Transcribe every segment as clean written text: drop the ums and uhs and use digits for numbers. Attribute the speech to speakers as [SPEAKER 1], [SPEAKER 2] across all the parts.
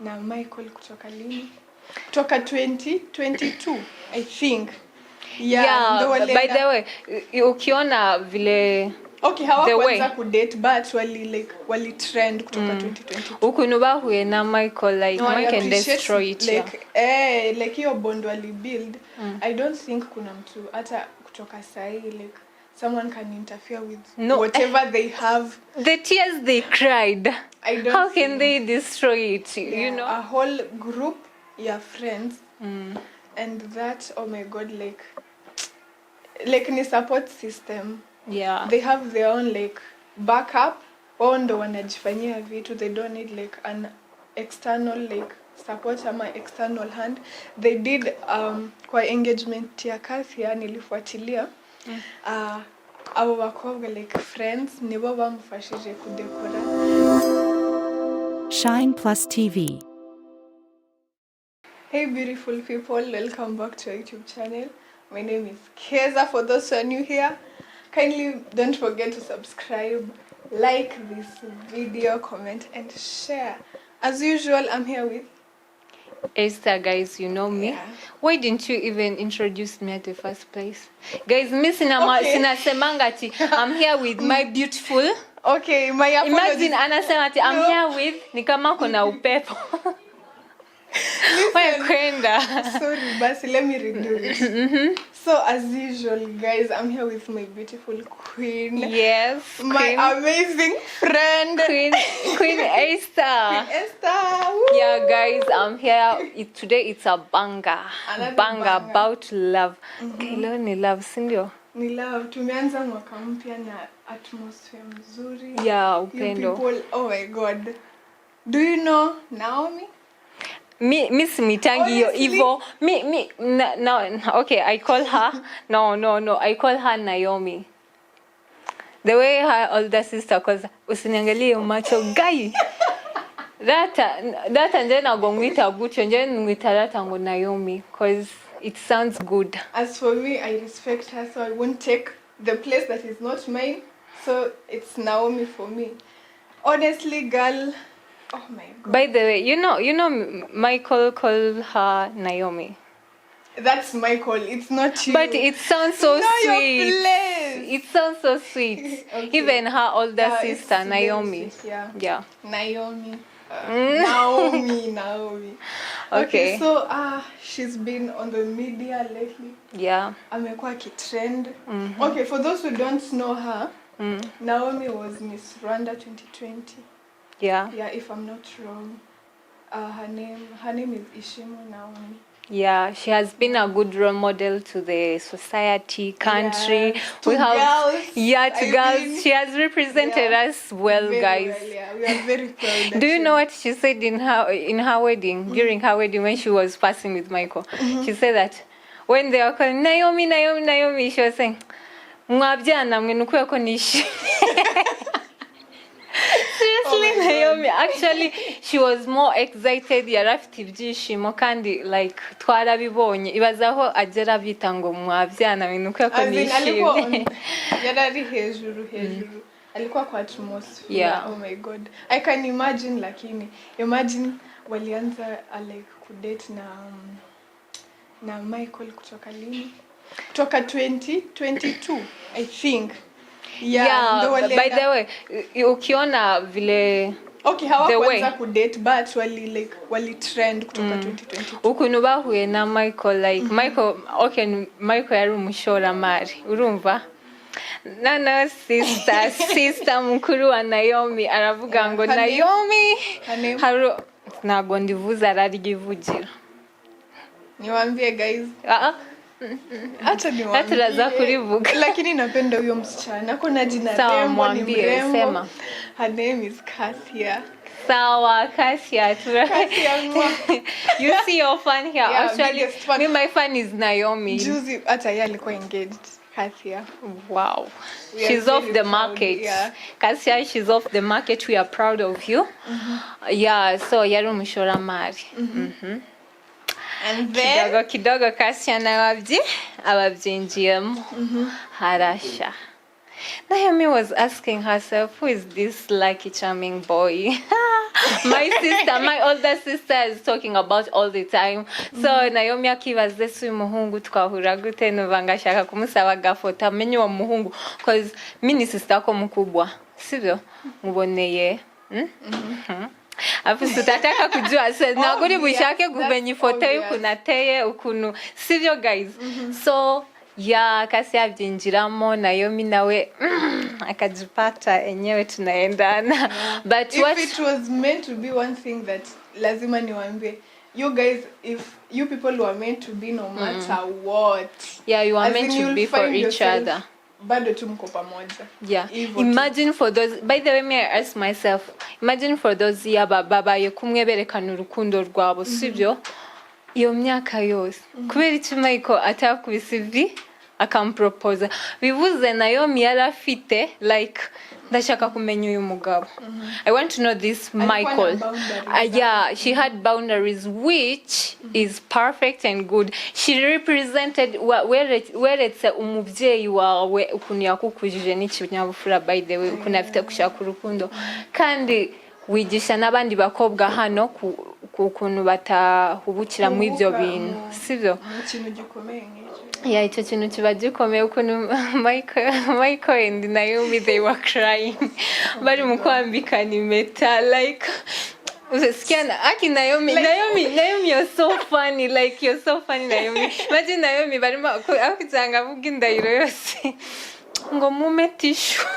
[SPEAKER 1] na Michael kutoka lini? Kutoka 2022 I think.
[SPEAKER 2] Yeah, by the way, ukiona vile
[SPEAKER 1] okay, hawakuanza kudate but wali trend kutoka 2022.
[SPEAKER 2] Ukunuba huye na Michael like Mike can destroy it.
[SPEAKER 1] Like hiyo bond wali build. I don't think kuna mtu hata kutoka sahi like someone can interfere with whatever they have.
[SPEAKER 2] The tears they cried. How can they destroy it?
[SPEAKER 1] Yeah,
[SPEAKER 2] you know,
[SPEAKER 1] a whole group your friends and that, oh my god, like ni support system.
[SPEAKER 2] Yeah,
[SPEAKER 1] they have their own like backup. Ndo wanajifanyia vitu, they don't need like an external like support ama external hand. They did kwa engagement ya Kasia nilifuatilia abo bakobwa like friends nibo bamufashije kudekora.
[SPEAKER 3] Shine Plus TV.
[SPEAKER 1] Hey beautiful people, welcome back to our YouTube channel. My name is Keza. For those who are new here, kindly don't forget to subscribe, like this video, comment and share. As usual, I'm here with
[SPEAKER 2] Esther, guys, you know me.
[SPEAKER 1] Yeah.
[SPEAKER 2] Why didn't you even introduce me at the first place? Guys, sinasemanga I'm here with my beautiful.
[SPEAKER 1] Okay, my apologies.
[SPEAKER 2] Imagine anasema ati I'm here with ni kama kuna upepo.
[SPEAKER 1] Sorry, but let me redo it. So as usual, guys, I'm here with my beautiful queen.
[SPEAKER 2] Yes,
[SPEAKER 1] my amazing friend,
[SPEAKER 2] Queen Esther.
[SPEAKER 1] Queen Esther. Woo.
[SPEAKER 2] Yeah, guys, I'm here. Today it's a banger. Banger about love. Leo ni love, sindio?
[SPEAKER 1] Ni love. Tumeanza mwaka mpya na atmosphere mzuri.
[SPEAKER 2] Yeah, upendo.
[SPEAKER 1] You people, oh my god. Do you know Naomi?
[SPEAKER 2] Miss Mitangi Ivo. No, okay, I call her. No, I call her Naomi. The way her older sister calls, usiniangalie macho guy. That and then I go meet her Gucci and then with her that and Naomi because it sounds good.
[SPEAKER 1] As for me, I respect her, so I won't take the place that is not mine. So it's Naomi for me. Honestly, girl. Oh my god.
[SPEAKER 2] By the way, you know Michael called her Naomi.
[SPEAKER 1] That's Michael, it's not you.
[SPEAKER 2] But it sounds so sweet.
[SPEAKER 1] Your place.
[SPEAKER 2] It sounds so sweet. Okay. Even her older sister Naomi. Yeah.
[SPEAKER 1] Naomi. Naomi. Okay, so she's been on the media lately.
[SPEAKER 2] Yeah.
[SPEAKER 1] Amekuwa kitrend. Okay, for those who don't know her, Naomi was Miss Rwanda 2020.
[SPEAKER 2] Yeah,
[SPEAKER 1] if I'm not wrong. Her name is Ishimu Naomi.
[SPEAKER 2] Yeah, she has been a good role model to the society, country.
[SPEAKER 1] Girls.
[SPEAKER 2] Yeah, to girls. She has represented us well, very guys.
[SPEAKER 1] Well, yeah. We are very proud.
[SPEAKER 2] Do you know what she said in her wedding, during her wedding when she was passing with Michael? She said that when they were calling Naomi, she was saying, "Mwabyana mwe nukuye ko nishi." Seriously, Naomi. Actually, she was more excited. Yarafite ibyishimo kandi like twarabibonye. Ibazaho agera bitango mwabyana binuko ko nishimye.
[SPEAKER 1] Yarari hejuru. Alikuwa kwa atmosphere.
[SPEAKER 2] Yeah.
[SPEAKER 1] Oh my god. I can imagine lakini. Imagine walianza like kudate na Michael kutoka lini? Kutoka 2022 I think.
[SPEAKER 2] Yeah, by the way, ukiona vile
[SPEAKER 1] okay, hawakuanza kudate but wali trend kutoka 2022.
[SPEAKER 2] Ukunuba huye na Michael like Michael yari umushora mari urumva na sister mukuru wa Naomi aravuga ngo Naomi haro nago ndivuza araryivugira.
[SPEAKER 1] Niwaambie guys. Acha
[SPEAKER 2] niwaambie kurivuga
[SPEAKER 1] lakini napenda huyo msichana kuna jina
[SPEAKER 2] rembo ni mrembo.
[SPEAKER 1] Her name is Kasia.
[SPEAKER 2] Sawa Kasia. You see your fan here. Yeah, actually me my fan is Naomi.
[SPEAKER 1] Juzi hata yeye alikuwa engaged. Kasia.
[SPEAKER 2] Wow. She's off the market.
[SPEAKER 1] Yeah.
[SPEAKER 2] Kasia, she's off the market. We are proud of you. Yeah, so yari mushora mari.
[SPEAKER 1] And then
[SPEAKER 2] kidogo Kasia na ababyinjiyemo harasha. Naomi was asking herself, who is this lucky charming boy? My older sister is talking about all the time. So Naomi akibaza ese uyu muhungu twahura gute, numva ngashaka kumusaba agafoto amenye uwo muhungu, cause mimi ni sister ko mukubwa, sivyo? Muboneye afu tutataka kujua ntabwo uri bushake kumenya ifoto y'ukuntu ateye ukuntu, sivyo guys? So kasi abyinjiramo Naomi nawe akajipata enyewe tunaendana. But
[SPEAKER 1] if it was meant to be one thing that lazima niwaambie you guys, if you people were meant to be no matter what,
[SPEAKER 2] you are meant to be for each other,
[SPEAKER 1] bado tu mko pamoja.
[SPEAKER 2] Imagine for those, by the way, may I ask myself, imagine for those babaye kumwe berekana urukundo rwabo, sibyo? Iyo myaka yose kubera iki Michael atakubise ivi akampropose, bivuze Naomi yarafite like ndashaka kumenya uyu mugabo. I want to know this Michael. She had boundaries, which is perfect and good. She represented weretse umubyeyi wawe ukuntu yakukujije n'ikinyabufura, by the way, ukuntu afite gushaka urukundo, kandi wigisha n'abandi bakobwa hano ukuntu batahubukira mu ibyo bintu, sivyo?
[SPEAKER 1] Ikintu gikomeye nk'icyo.
[SPEAKER 2] Icyo kintu kiba gikomeye ukuntu Michael and Naomi, they were crying bari mu kwambikana impeta, like Aki Naomi, you're so funny, like you're so funny Naomi. Imagine Naomi barimo akuzanga avuga indahiro yose ngo mume tissue.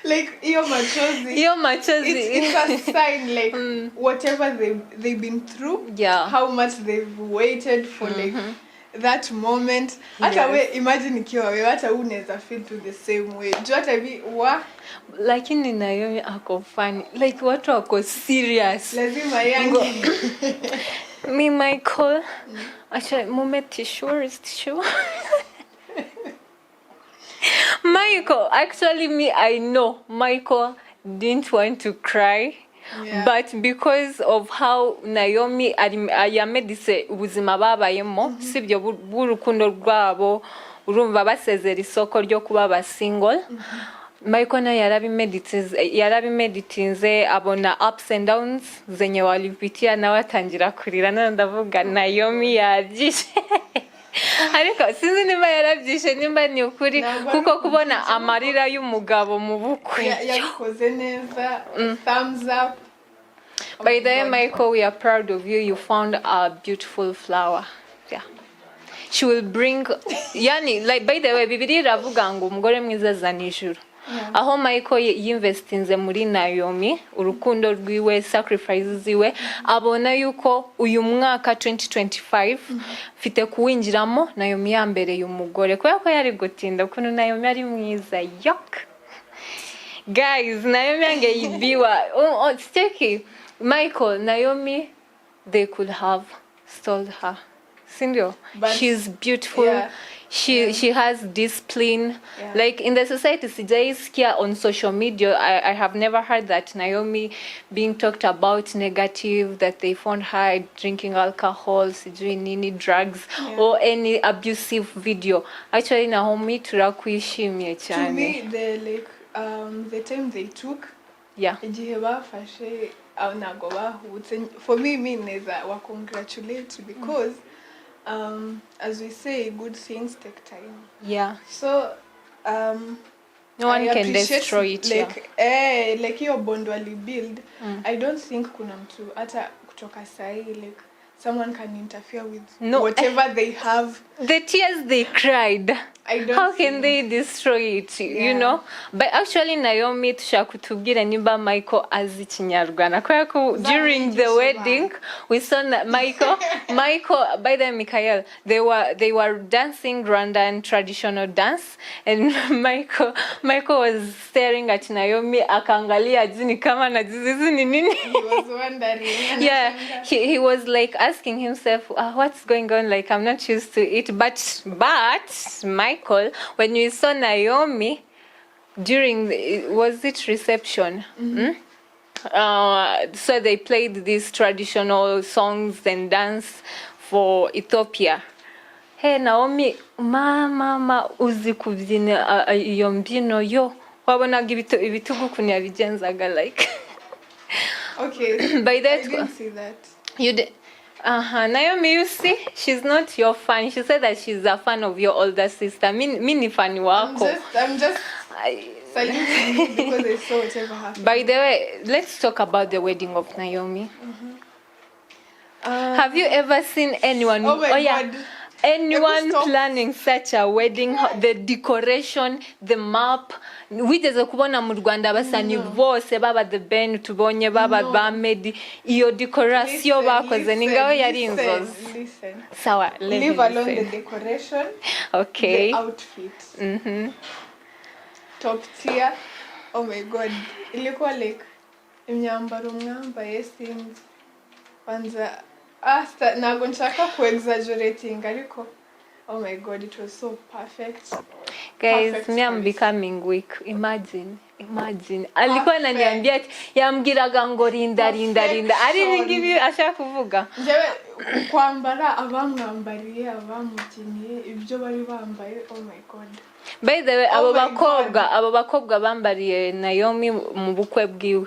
[SPEAKER 1] Like your machozi, it's a sign, like whatever they've been through, how much they've waited for, like that moment. Hata we imagine ikiwa wewe, hata unaweza feel to the same way. Jo hata hivi
[SPEAKER 2] lakini Naomi ako funny, like watu wako serious,
[SPEAKER 1] lazima yangi
[SPEAKER 2] me Michael acha mume tissue is tissue. Michael, actually I know Michael didn't want to cry, but because of how Naomi yamedise ubuzima babayemo, sibyo bw'urukundo rwabo, urumva basezera isoko ryo kuba ba single, Michael na yarabimeditinze abona ups and downs zenye walipitia na watangira kurira, na ndavuga Naomi yabyishe. Ariko sinzi niba yarabyishe nimba ni ukuri, kuko kubona amarira y'umugabo mu bukwe
[SPEAKER 1] yakoze neza. Thumbs up.
[SPEAKER 2] By the way, Michael, we are proud of you. You found a beautiful flower. She will bring like, by the way, Bibiliya iravuga ngo umugore mwiza azana ijuru. Aho Michael yinvestinze muri Naomi, urukundo rwiwe, sacrifices ziwe, abona yuko uyu mwaka 2025 fite kuwinjiramo Naomi yambereye umugore, kubera ko yari gutinda ukuntu Naomi ari mwiza. Guys, Naomi angeyibiwa. Sticky. Michael, Naomi, they could have stole her. Sindio? She's beautiful. She has discipline. Like in the society, sijaisikia on social media, I have never heard that Naomi being talked about negative, that they found her drinking alcohol, sijui nini, drugs, or any abusive video. Actually, Naomi turakwishimye cyane.
[SPEAKER 1] To me, the time they took, igihe bafashe nago bahutse, for me neza wa congratulate, because as we say, good things take time. So
[SPEAKER 2] no one can destroy it.
[SPEAKER 1] Like your bond wali build. I don't think kuna mtu hata kutoka sahi, like someone can interfere with whatever they have.
[SPEAKER 2] The tears they cried, how can they destroy it? You know? But actually Naomi tushakutubwira nimba Michael azi Kinyarwanda, kwa during the wedding we saw Michael by the Michael, they were dancing Rwandan traditional dance, and Michael was staring at Naomi akangalia jini kama na jizi nini.
[SPEAKER 1] He was wondering.
[SPEAKER 2] He was like asking himself, what's going on, like I'm not used to it. But Michael, when you saw Naomi during was it reception? So they played these traditional songs and dance for Ethiopia. Hey Naomi, mama uzi kubyina iyo mbyino yo. Wabonaga ibitugu ukuntu yabigenzaga like.
[SPEAKER 1] Okay.
[SPEAKER 2] By that
[SPEAKER 1] I didn't see that.
[SPEAKER 2] you did. Naomi, you see, she's not your fan. She said that she's a fan of your older sister. Mi ni fan wako.
[SPEAKER 1] I'm just saluting you because I saw whatever happened.
[SPEAKER 2] By the way, let's talk about the wedding of Naomi. Have you ever seen anyone?
[SPEAKER 1] Oh my God.
[SPEAKER 2] Anyone
[SPEAKER 1] Stop.
[SPEAKER 2] planning such a wedding? The decoration, the map. Wigeze kubona mu Rwanda abasani bose baba the Ben tubonye baba bamedi iyo decoration bakoze ningaho yari inzozi.
[SPEAKER 1] Listen.
[SPEAKER 2] Sawa,
[SPEAKER 1] Leave alone the decoration.
[SPEAKER 2] Okay.
[SPEAKER 1] The outfit. Top tier. Oh my God. Ilikuwa like imyambaro mwambaye sinzi. Kwanza nago nshaka exaggerating ariko oh my God, it was so perfect.
[SPEAKER 2] Guys,
[SPEAKER 1] Perfect
[SPEAKER 2] me I'm becoming weak. Imagine. Alikuwa ananiambia yambwiraga ngo rinda. Ari ngibi ashaka kuvuga.
[SPEAKER 1] Jewe kwambara abamwambariye abamubyiniye ibyo bari bambaye, oh my God.
[SPEAKER 2] By the way, abo bakobwa bambariye Naomi mu bukwe bwiwe.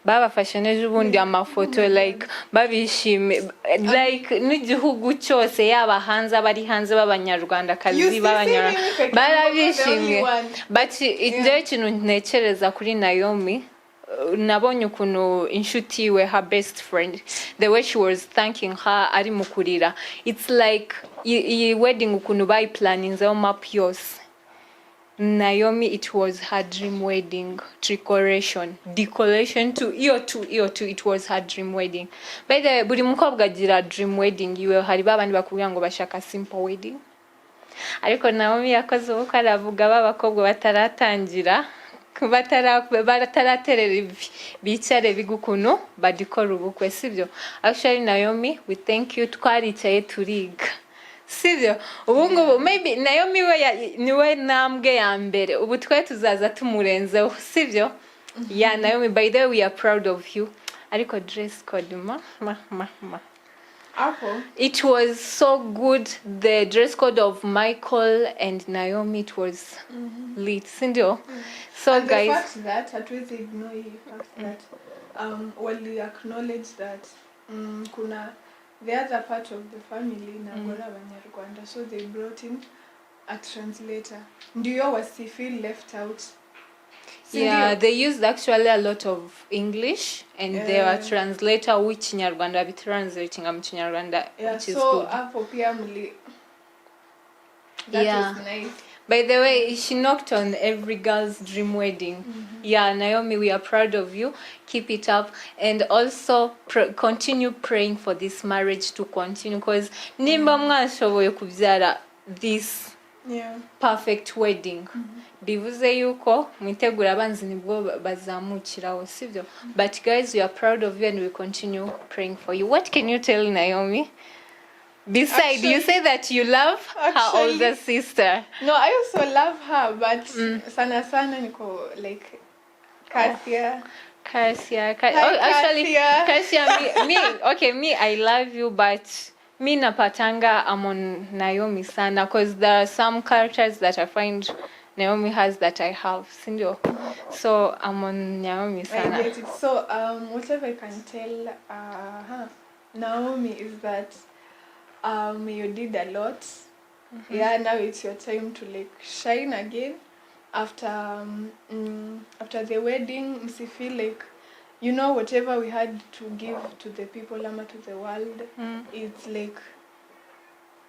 [SPEAKER 2] Babafashe neje ubundi amafoto like babishime like n'igihugu cyose yaba hanze abari hanze b'abanyarwanda kazi b'abanyarwanda barabishimye. But inje kintu ntekereza kuri Naomi, nabonye ukuntu inshuti we, her best friend, the way she was thanking her ari mukurira, it's like iyi wedding ukuntu bayiplanninze map yose. Naomi, it was her dream wedding. Decoration to iyo two, it was her dream wedding. By the way, buri mukobwa agira dream wedding iwe, hari babandi bakubwira ngo bashaka simple wedding. Ariko Naomi yakoze ubukwe aravuga babakobwa bataratangira bataraterera ivi bicare bigukuno badikora ubukwe, sibyo? Actually Naomi, we thank you, twaricaye turiga. Sibyo ubu ngubu maybe Naomi we niwe nambwe ya mbere ubu twe tuzaza tumurenzeho, sibyo? Yeah, Naomi, by the way, we are proud of you. Ariko dress code
[SPEAKER 1] Apple.
[SPEAKER 2] It was so good. The dress code of Michael and Naomi, it was lit, sindio? So
[SPEAKER 1] and
[SPEAKER 2] guys,
[SPEAKER 1] the fact that hatuwezi ignore the fact that when we acknowledge that kuna the other part of the family nagora abanyarwanda, so they brought in a translator. Ndiyo wasifeel left out.
[SPEAKER 2] yeah, they used actually a lot of English and they were translator which Nyarwanda be translating Chinyarwanda, which is
[SPEAKER 1] so
[SPEAKER 2] good.
[SPEAKER 1] Hapo pia that was nice.
[SPEAKER 2] By the way, she knocked on every girl's dream wedding. Yeah, Naomi, we are proud of you. Keep it up. And also continue praying for this marriage to continue. Because nimba mwashoboye kubyara this perfect wedding. Bivuze yuko mwitegura abanzi nibwo bazamukiraho, sibyo? But guys, we are proud of you and we continue praying for you. What can you tell Naomi? Besides, actually, you say that you love her older sister.
[SPEAKER 1] No, I also love her, but sana niko like Cassia.
[SPEAKER 2] Oh, actually, Cassia, me, I love you, but me napatanga I'm on Naomi sana, because there are some characters that I find Naomi has that I have, sindio? So I'm on Naomi sana.
[SPEAKER 1] I get it. So whatever I can tell Naomi is that you did a lot. Yeah, now it's your time to like shine again after the wedding. Msi feel like, you know, whatever we had to give to the people, to the world, it's like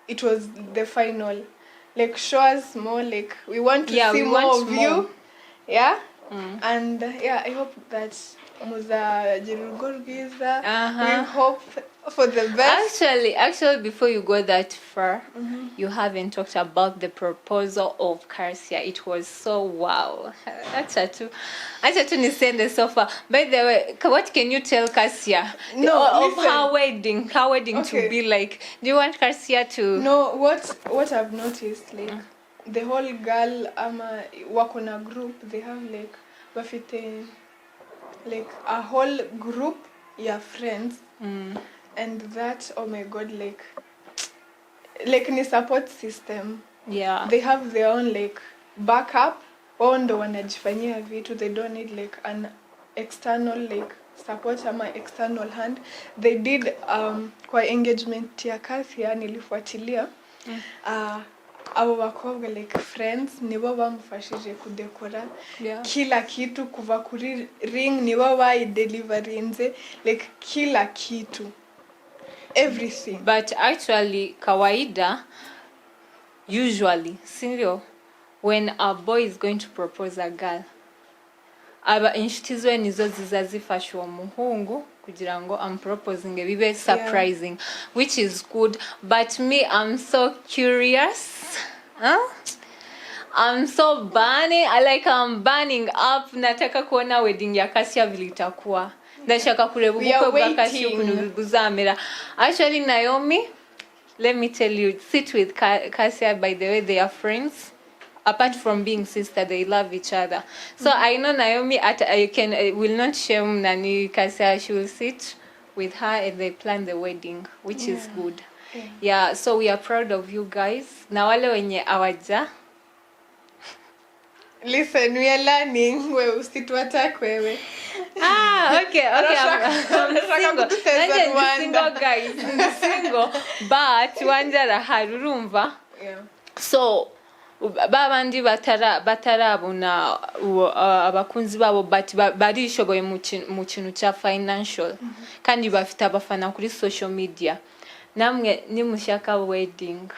[SPEAKER 1] it was the final. Like show us more, like we want to see more of you. Yeah. And I hope that Muza Jirugorgiza, we hope for the best.
[SPEAKER 2] Actually, before you go that far, you haven't talked about the proposal of Cassia. It was so wow. Acha tu nisende so far. By the way, what can you tell Cassia of her wedding? Her wedding to be like. Do you want Cassia to?
[SPEAKER 1] No, what I've noticed, like the whole girl wako na group, they have like bafite like a whole group friends. And that, oh my God, like like ni support system.
[SPEAKER 2] Yeah.
[SPEAKER 1] They have their own like backup. Wao ndo wanajifanyia vitu. They don't need like an external like support ama external hand. They did kwa engagement ya Kasia nilifuatilia. Abo bakobwa like friends nibo bamufashije kudekora kila kitu, kuva kuri ring nibo bayideliverinze like kila kitu, everything.
[SPEAKER 2] But actually kawaida usually sindio, when a boy is going to propose a girl, aba inshuti zwe nizo zizazifasha uwo muhungu kugira ngo proposing bibe surprising, which is good. But me, I'm so curious. I'm so burning. I'm burning up. Nataka kuona wedding ya Kasia vile itakuwa. Ndashaka kureba ubukwe bwa Kasia ukuntu buzamera. Actually Naomi, let me tell you, sit with Kasia, by the way, they are friends. Apart from being sister, they love each other. So I know Naomi will not shame Nani Kasia. She will sit with her and they plan the wedding, which is good. Yeah, so we are proud of you guys. Na wale wenye awaja.
[SPEAKER 1] Listen, we are learning. We usituattack wewe.
[SPEAKER 2] Okay. I'm single, guys. I'm single. But wanjara harurumva.
[SPEAKER 1] Yeah.
[SPEAKER 2] So babandi batarabona abakunzi babo but barishoboye mu kintu cha financial kandi bafite abafana kuri social media. Namwe nimushaka wedding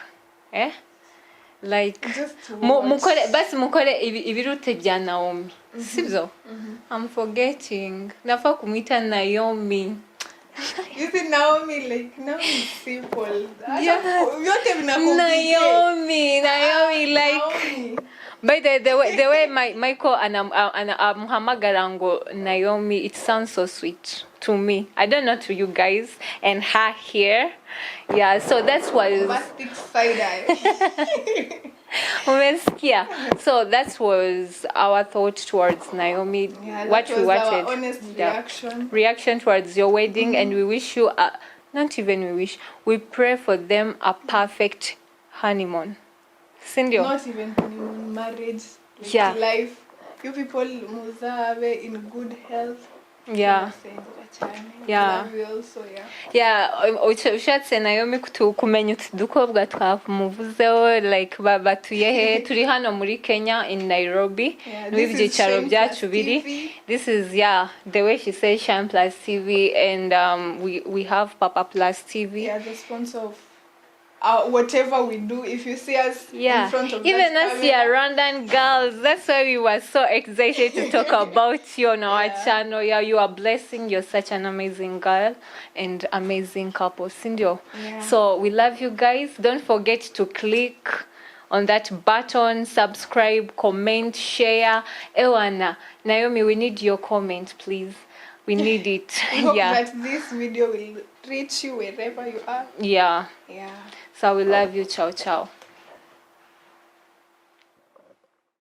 [SPEAKER 2] like mukore ibirute bya Naomi, sibyo? I'm forgetting, nafa kumwita Naomi.
[SPEAKER 1] You see Naomi, like Naomi is simple.
[SPEAKER 2] Naomi, like
[SPEAKER 1] Naomi.
[SPEAKER 2] By the way Michael muhamagarango Naomi, it sounds so sweet to me. I don't know to you guys and her here. Yeah, so that's what
[SPEAKER 1] side eye.
[SPEAKER 2] So that was our thought towards Naomi.
[SPEAKER 1] Yeah,
[SPEAKER 2] what we watched.
[SPEAKER 1] Our honest
[SPEAKER 2] reaction towards your wedding, and we wish you we pray for them a perfect honeymoon. Sindio?
[SPEAKER 1] Not even honeymoon, marriage, like life. You people muzabe in good health.
[SPEAKER 2] Yeah.
[SPEAKER 1] Love you also,
[SPEAKER 2] ushatse Naomi kumenya utudukobwa twamuvuzeho like batuye he. Turi hano muri Kenya in Nairobi. N'ibyicaro byacu biri. This is the way she says Shine Plus TV, and we have Papa Plus TV.
[SPEAKER 1] Yeah, the sponsor of whatever we do. If you see us in front of
[SPEAKER 2] even us here Rwandan girls, that's why we were so excited to talk about you on our channel. You are blessing. You're such an amazing girl and amazing couple, Sindio. So we love you guys. Don't forget to click on that button, subscribe, comment, share. Ewana, Naomi, we need your comment, please. We need it.
[SPEAKER 1] I hope that this video will reach you wherever you are.
[SPEAKER 2] Yeah.
[SPEAKER 1] Yeah.
[SPEAKER 2] So we love you. Ciao, ciao.